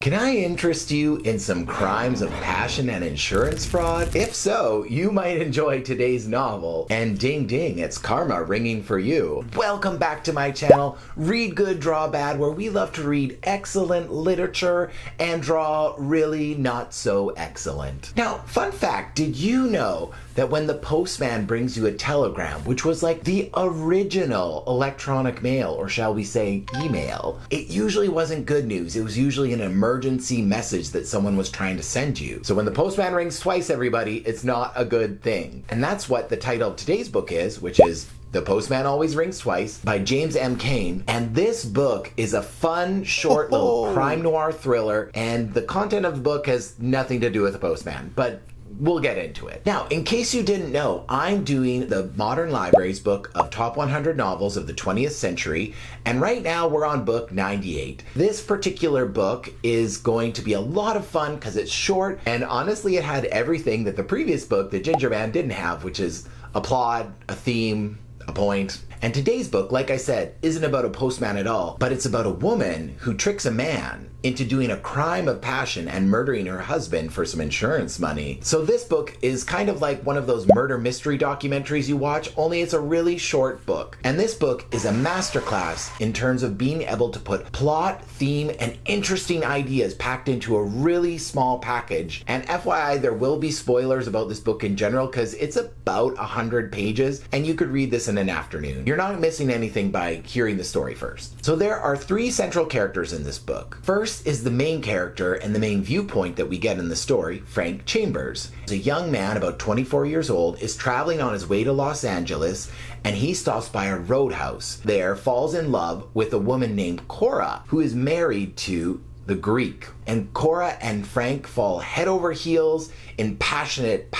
Can I interest you in some crimes of passion and insurance fraud? If so, you might enjoy today's novel. And ding ding, it's karma ringing for you. Welcome back to my channel, Read Good, Draw Bad, where we love to read excellent literature and draw really not so excellent. Now, fun fact, did you know that when the postman brings you a telegram, which was like the original electronic mail, or shall we say email, it usually wasn't good news. It was usually an emergency message that someone was trying to send you. So when the postman rings twice, everybody, it's not a good thing. And that's what the title of today's book is, which is The Postman Always Rings Twice by James M. Cain. And this book is a fun, short little crime noir thriller, and the content of the book has nothing to do with the postman, but we'll get into it. Now, in case you didn't know, I'm doing the Modern Library's book of top 100 novels of the 20th century, and right now we're on book 98. This particular book is going to be a lot of fun because it's short, and honestly it had everything that the previous book, The Ginger Man, didn't have, which is a plot, a theme, a point. And today's book, like I said, isn't about a postman at all, but it's about a woman who tricks a man into doing a crime of passion and murdering her husband for some insurance money. So this book is kind of like one of those murder mystery documentaries you watch, only it's a really short book. And this book is a masterclass in terms of being able to put plot, theme, and interesting ideas packed into a really small package. And FYI, there will be spoilers about this book in general because it's about 100 pages and you could read this in an afternoon. You're not missing anything by hearing the story first. So there are three central characters in this book. First is the main character and the main viewpoint that we get in the story, Frank Chambers. A young man about 24 years old is traveling on his way to Los Angeles, and he stops by a roadhouse. There, falls in love with a woman named Cora, who is married to the Greek. And Cora and Frank fall head over heels in passionate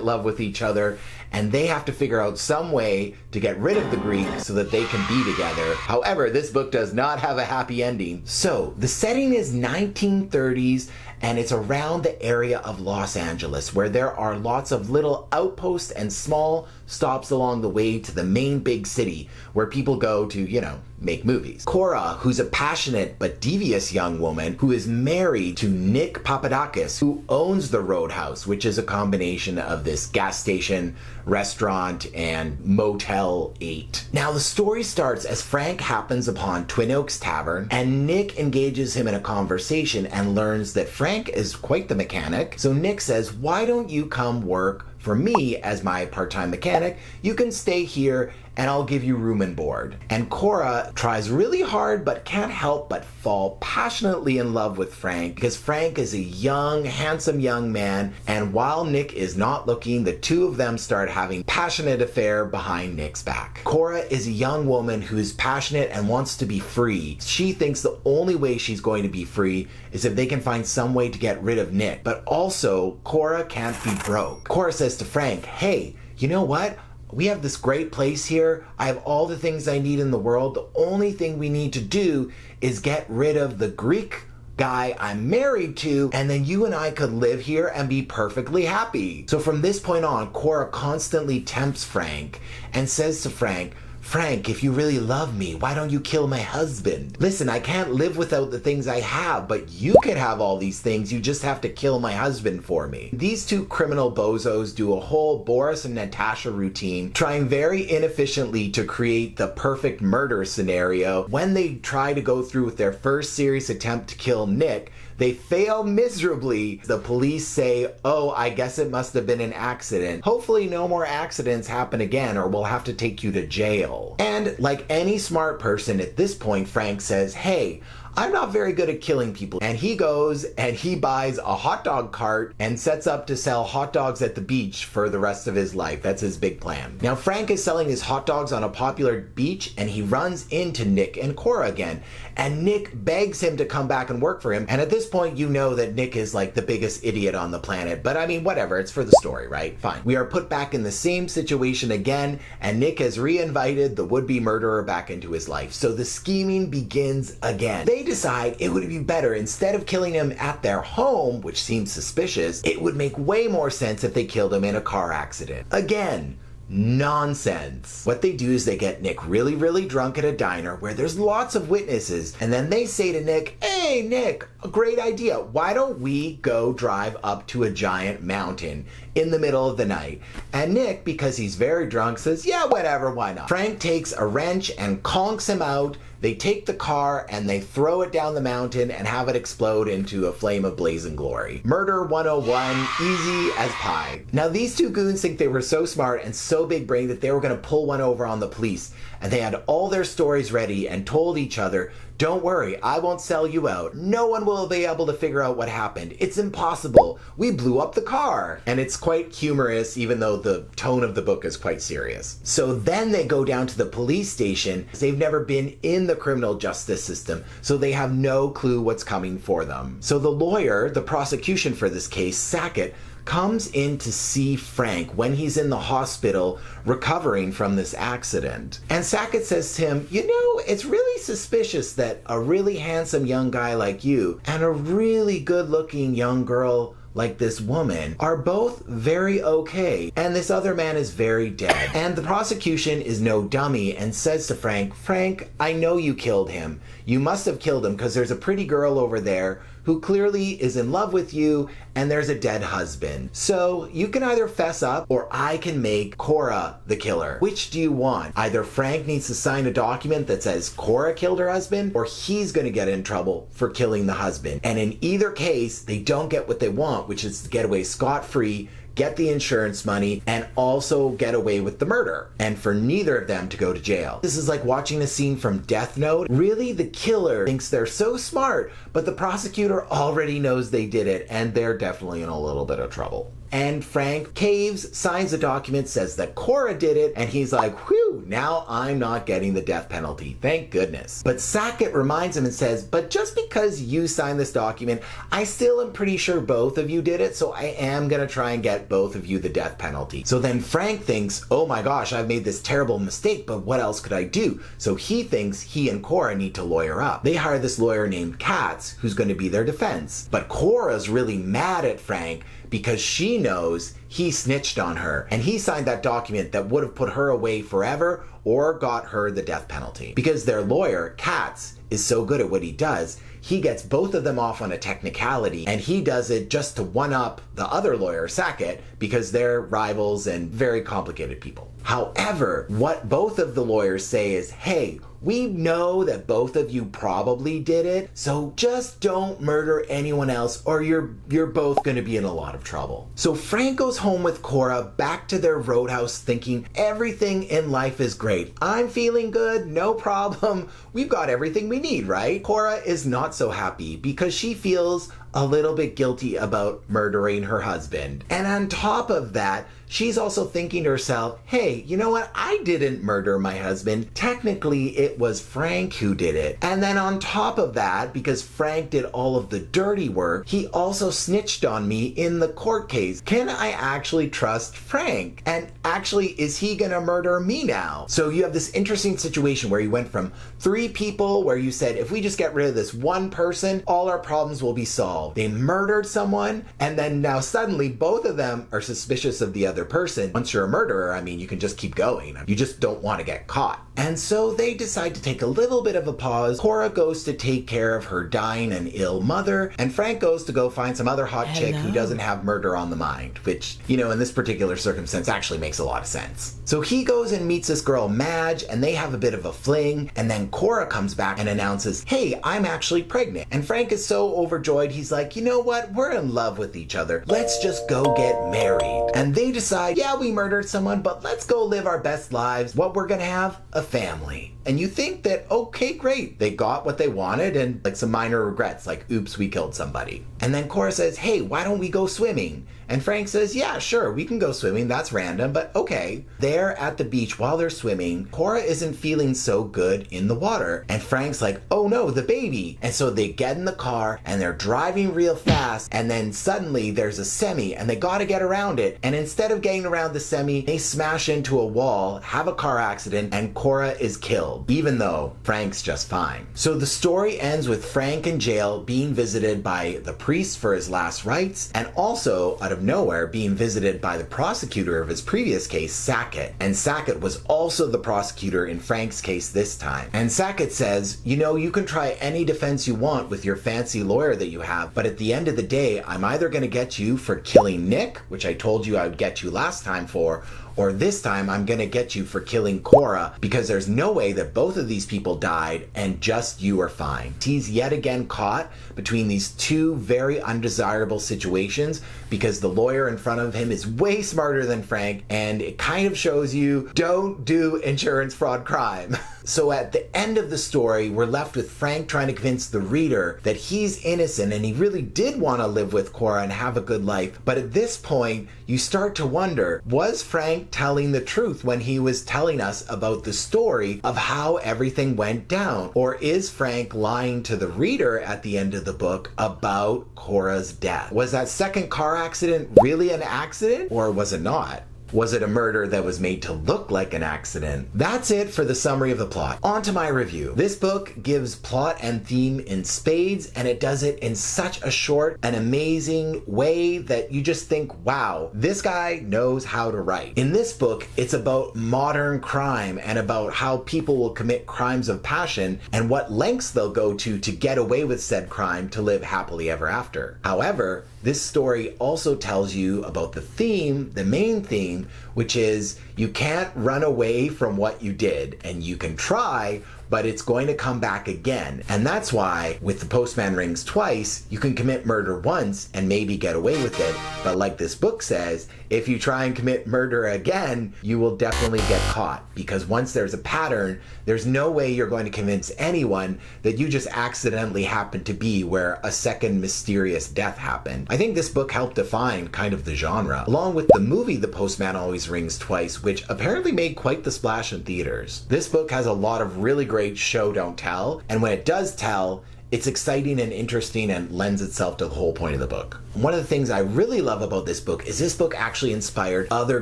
love with each other, and they have to figure out some way to get rid of the Greek so that they can be together. However, this book does not have a happy ending. So the setting is 1930s, and it's around the area of Los Angeles, where there are lots of little outposts and small stops along the way to the main big city where people go to, make movies. Cora, who's a passionate but devious young woman who is married to Nick Papadakis, who owns the Roadhouse, which is a combination of this gas station, restaurant, and Motel 8. Now, the story starts as Frank happens upon Twin Oaks Tavern, and Nick engages him in a conversation and learns that Frank is quite the mechanic. So Nick says, "Why don't you come work for me as my part-time mechanic? You can stay here and I'll give you room and board." And Cora tries really hard but can't help but fall passionately in love with Frank because Frank is a young, handsome young man, and while Nick is not looking, the two of them start having passionate affair behind Nick's back. Cora is a young woman who is passionate and wants to be free. She thinks the only way she's going to be free is if they can find some way to get rid of Nick. But also, Cora can't be broke. Cora says to Frank, "Hey, you know what? We have this great place here. I have all the things I need in the world. The only thing we need to do is get rid of the Greek guy I'm married to, and then you and I could live here and be perfectly happy." So from this point on, Cora constantly tempts Frank and says to Frank, "Frank, if you really love me, why don't you kill my husband? Listen, I can't live without the things I have, but you could have all these things. You just have to kill my husband for me." These two criminal bozos do a whole Boris and Natasha routine, trying very inefficiently to create the perfect murder scenario. When they try to go through with their first serious attempt to kill Nick, they fail miserably. The police say, "Oh, I guess it must have been an accident. Hopefully no more accidents happen again or we'll have to take you to jail." And like any smart person at this point, Frank says, "Hey, I'm not very good at killing people." And he goes and he buys a hot dog cart and sets up to sell hot dogs at the beach for the rest of his life. That's his big plan. Now, Frank is selling his hot dogs on a popular beach, and he runs into Nick and Cora again. And Nick begs him to come back and work for him. And at this point, you know that Nick is like the biggest idiot on the planet. But I mean, whatever, it's for the story, right? Fine. We are put back in the same situation again, and Nick has re-invited the would-be murderer back into his life. So the scheming begins again. They decide it would be better, instead of killing him at their home, which seems suspicious, it would make way more sense if they killed him in a car accident. Again, nonsense. What they do is they get Nick really, really drunk at a diner where there's lots of witnesses, and then they say to Nick, "Hey Nick, a great idea. Why don't we go drive up to a giant mountain in the middle of the night? And Nick, because he's very drunk, says, yeah, whatever, why not? Frank takes a wrench and conks him out. They take the car and they throw it down the mountain and have it explode into a flame of blazing glory. Murder 101, easy as pie. Now these two goons think they were so smart and so big brained that they were going to pull one over on the police. And they had all their stories ready and told each other, don't worry, I won't sell you out. No one will be able to figure out what happened. It's impossible. We blew up the car. And it's quite humorous, even though the tone of the book is quite serious. So then they go down to the police station. They've never been in the criminal justice system, so they have no clue what's coming for them. So the lawyer, the prosecution for this case, Sackett, comes in to see Frank when he's in the hospital recovering from this accident. And Sackett says to him, you know, it's really suspicious that a really handsome young guy like you and a really good-looking young girl like this woman are both very okay, and this other man is very dead. And the prosecution is no dummy and says to Frank, Frank, I know you killed him. You must have killed him because there's a pretty girl over there who clearly is in love with you, and there's a dead husband. So you can either fess up or I can make Cora the killer. Which do you want? Either Frank needs to sign a document that says Cora killed her husband, or he's gonna get in trouble for killing the husband. And in either case, they don't get what they want, which is to get away scot-free, get the insurance money, and also get away with the murder, and for neither of them to go to jail. This is like watching a scene from Death Note. Really, the killer thinks they're so smart, but the prosecutor already knows they did it, and they're definitely in a little bit of trouble. And Frank caves, signs a document, says that Cora did it, and he's like, whew, now I'm not getting the death penalty. Thank goodness. But Sackett reminds him and says, but just because you signed this document, I still am pretty sure both of you did it, so I am gonna try and get both of you the death penalty. So then Frank thinks, oh my gosh, I've made this terrible mistake, but what else could I do? So he thinks he and Cora need to lawyer up. They hire this lawyer named Katz, who's going to be their defense. But Cora's really mad at Frank because she knows he snitched on her, and he signed that document that would have put her away forever or got her the death penalty. Because their lawyer, Katz, is so good at what he does, he gets both of them off on a technicality, and he does it just to one-up the other lawyer, Sackett, because they're rivals and very complicated people. However, what both of the lawyers say is, hey, we know that both of you probably did it, so just don't murder anyone else or you're both gonna be in a lot of trouble. So Frank goes home with Cora back to their roadhouse thinking everything in life is great. I'm feeling good, no problem. We've got everything we need, right? Cora is not so happy because she feels a little bit guilty about murdering her husband. And on top of that, she's also thinking to herself, hey, you know what? I didn't murder my husband. Technically, it was Frank who did it. And then on top of that, because Frank did all of the dirty work, he also snitched on me in the court case. Can I actually trust Frank? And actually, is he gonna murder me now? So you have this interesting situation where you went from 3 people where you said, if we just get rid of this one person, all our problems will be solved. They murdered someone, and then now suddenly both of them are suspicious of the other person. Once you're a murderer, I mean, you can just keep going. You just don't want to get caught. And so they decide to take a little bit of a pause. Cora goes to take care of her dying and ill mother, and Frank goes to go find some other hot chick who doesn't have murder on the mind, which, you know, in this particular circumstance actually makes a lot of sense. So he goes and meets this girl, Madge, and they have a bit of a fling, and then Cora comes back and announces, hey, I'm actually pregnant. And Frank is so overjoyed, he's like, you know what? We're in love with each other. Let's just go get married. And they decide, yeah, we murdered someone, but let's go live our best lives. What we're gonna have? A family. And you think that, okay, great, they got what they wanted, and like some minor regrets, like, oops, we killed somebody. And then Cora says, hey, why don't we go swimming? And Frank says, yeah, sure, we can go swimming. That's random, but okay. There at the beach while they're swimming, Cora isn't feeling so good in the water. And Frank's like, oh no, the baby. And so they get in the car and they're driving driving real fast, and then suddenly there's a semi and they gotta get around it, and instead of getting around the semi, they smash into a wall, have a car accident, and Cora is killed, even though Frank's just fine. So the story ends with Frank in jail being visited by the priest for his last rites, and also out of nowhere being visited by the prosecutor of his previous case, Sackett. And Sackett was also the prosecutor in Frank's case this time. And Sackett says, you know, you can try any defense you want with your fancy lawyer that you have, but at the end of the day, I'm either going to get you for killing Nick, which I told you I would get you last time for, or this time I'm gonna get you for killing Cora, because there's no way that both of these people died and just you are fine. He's yet again caught between these two very undesirable situations because the lawyer in front of him is way smarter than Frank, and it kind of shows you don't do insurance fraud crime. So at the end of the story, we're left with Frank trying to convince the reader that he's innocent and he really did want to live with Cora and have a good life. But at this point, you start to wonder, was Frank telling the truth when he was telling us about the story of how everything went down? Or is Frank lying to the reader at the end of the book about Cora's death? Was that second car accident really an accident, or was it not? Was it a murder that was made to look like an accident? That's it for the summary of the plot. On to my review. This book gives plot and theme in spades, and it does it in such a short and amazing way that you just think, wow, this guy knows how to write. In this book, it's about modern crime and about how people will commit crimes of passion and what lengths they'll go to get away with said crime to live happily ever after. However, this story also tells you about the theme, the main theme, which is you can't run away from what you did, and you can try, but it's going to come back again. And that's why with the Postman Rings Twice, you can commit murder once and maybe get away with it. But like this book says, if you try and commit murder again, you will definitely get caught, because once there's a pattern, there's no way you're going to convince anyone that you just accidentally happened to be where a second mysterious death happened. I think this book helped define kind of the genre, along with the movie The Postman Always Rings Twice, which apparently made quite the splash in theaters. This book has a lot of really great show don't tell, and when it does tell, it's exciting and interesting and lends itself to the whole point of the book. One of the things I really love about this book is this book actually inspired other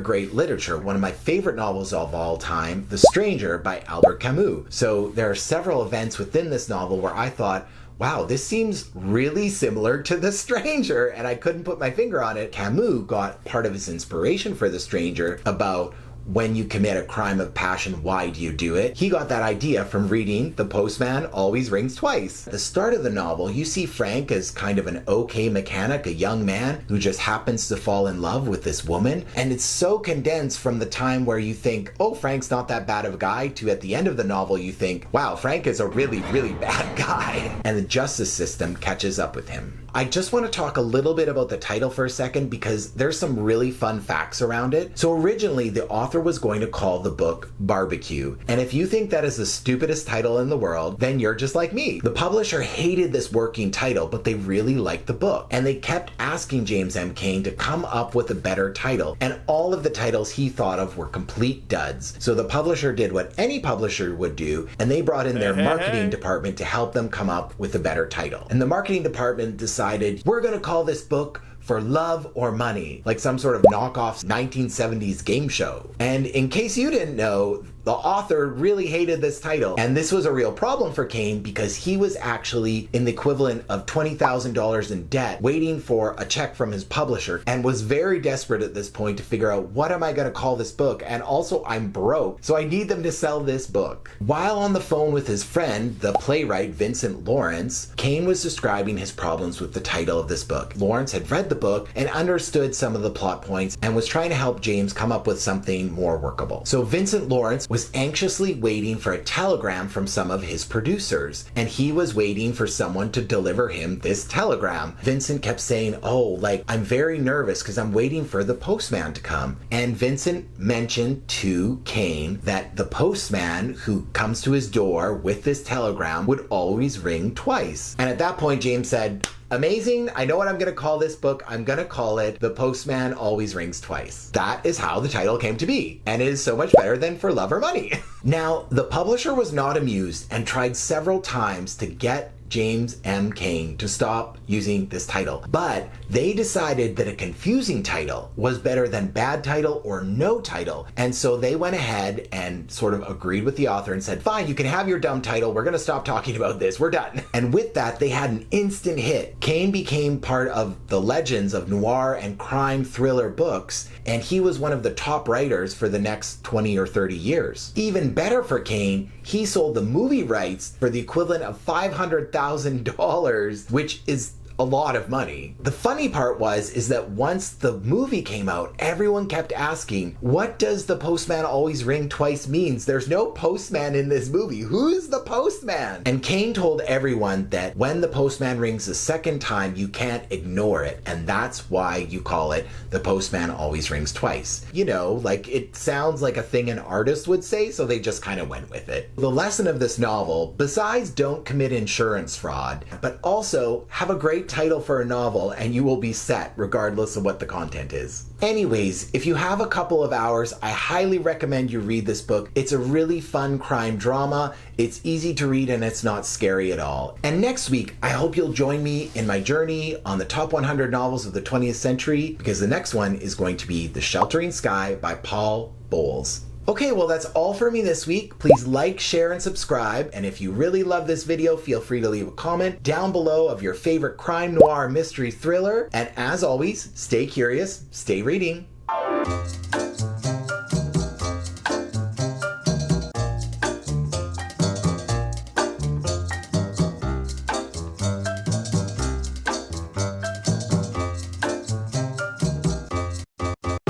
great literature. One of my favorite novels of all time, The Stranger by Albert Camus. So there are several events within this novel where I thought, wow, this seems really similar to The Stranger, and I couldn't put my finger on it. Camus got part of his inspiration for The Stranger about when you commit a crime of passion, why do you do it? He got that idea from reading The Postman Always Rings Twice. At the start of the novel, you see Frank as kind of an okay mechanic, a young man who just happens to fall in love with this woman. And it's so condensed from the time where you think, oh, Frank's not that bad of a guy, to at the end of the novel you think, wow, Frank is a really, really bad guy. And the justice system catches up with him. I just want to talk a little bit about the title for a second because there's some really fun facts around it. So originally the author was going to call the book Barbecue. And if you think that is the stupidest title in the world, then you're just like me. The publisher hated this working title, but they really liked the book. And they kept asking James M. Cain to come up with a better title. And all of the titles he thought of were complete duds. So the publisher did what any publisher would do, and they brought in their marketing department to help them come up with a better title. And the marketing department decided, we're going to call this book For Love or Money, like some sort of knockoff 1970s game show. And in case you didn't know, the author really hated this title. And this was a real problem for Cain because he was actually in the equivalent of $20,000 in debt, waiting for a check from his publisher, and was very desperate at this point to figure out, what am I going to call this book? And also, I'm broke, so I need them to sell this book. While on the phone with his friend, the playwright Vincent Lawrence, Cain was describing his problems with the title of this book. Lawrence had read the book and understood some of the plot points and was trying to help James come up with something more workable. So Vincent Lawrence was anxiously waiting for a telegram from some of his producers, and he was waiting for someone to deliver him this telegram. Vincent kept saying, oh, like, I'm very nervous because I'm waiting for the postman to come. And Vincent mentioned to Cain that the postman who comes to his door with this telegram would always ring twice. And at that point, James said, amazing, I know what I'm going to call this book. I'm going to call it The Postman Always Rings Twice. That is how the title came to be, and it is so much better than For Love or Money. Now, the publisher was not amused and tried several times to get James M. Cain to stop using this title, but they decided that a confusing title was better than bad title or no title, and so they went ahead and sort of agreed with the author and said, fine, you can have your dumb title, we're gonna stop talking about this, we're done. And with that, they had an instant hit. Cain became part of the legends of noir and crime thriller books, and he was one of the top writers for the next 20 or 30 years. Even better for Cain, he sold the movie rights for the equivalent of $500,000, which is a lot of money. The funny part is that once the movie came out, everyone kept asking, what does the postman always ring twice means? There's no postman in this movie. Who's the postman? And Cain told everyone that when the postman rings the second time, you can't ignore it. And that's why you call it the postman always rings twice. You know, like it sounds like a thing an artist would say, so they just kind of went with it. The lesson of this novel, besides don't commit insurance fraud, but also have a great title for a novel and you will be set regardless of what the content is. Anyways, if you have a couple of hours, I highly recommend you read this book. It's a really fun crime drama. It's easy to read and it's not scary at all. And next week, I hope you'll join me in my journey on the top 100 novels of the 20th century, because the next one is going to be The Sheltering Sky by Paul Bowles. Okay, well that's all for me this week. Please like, share, and subscribe. And if you really love this video, feel free to leave a comment down below of your favorite crime noir mystery thriller. And as always, stay curious, stay reading.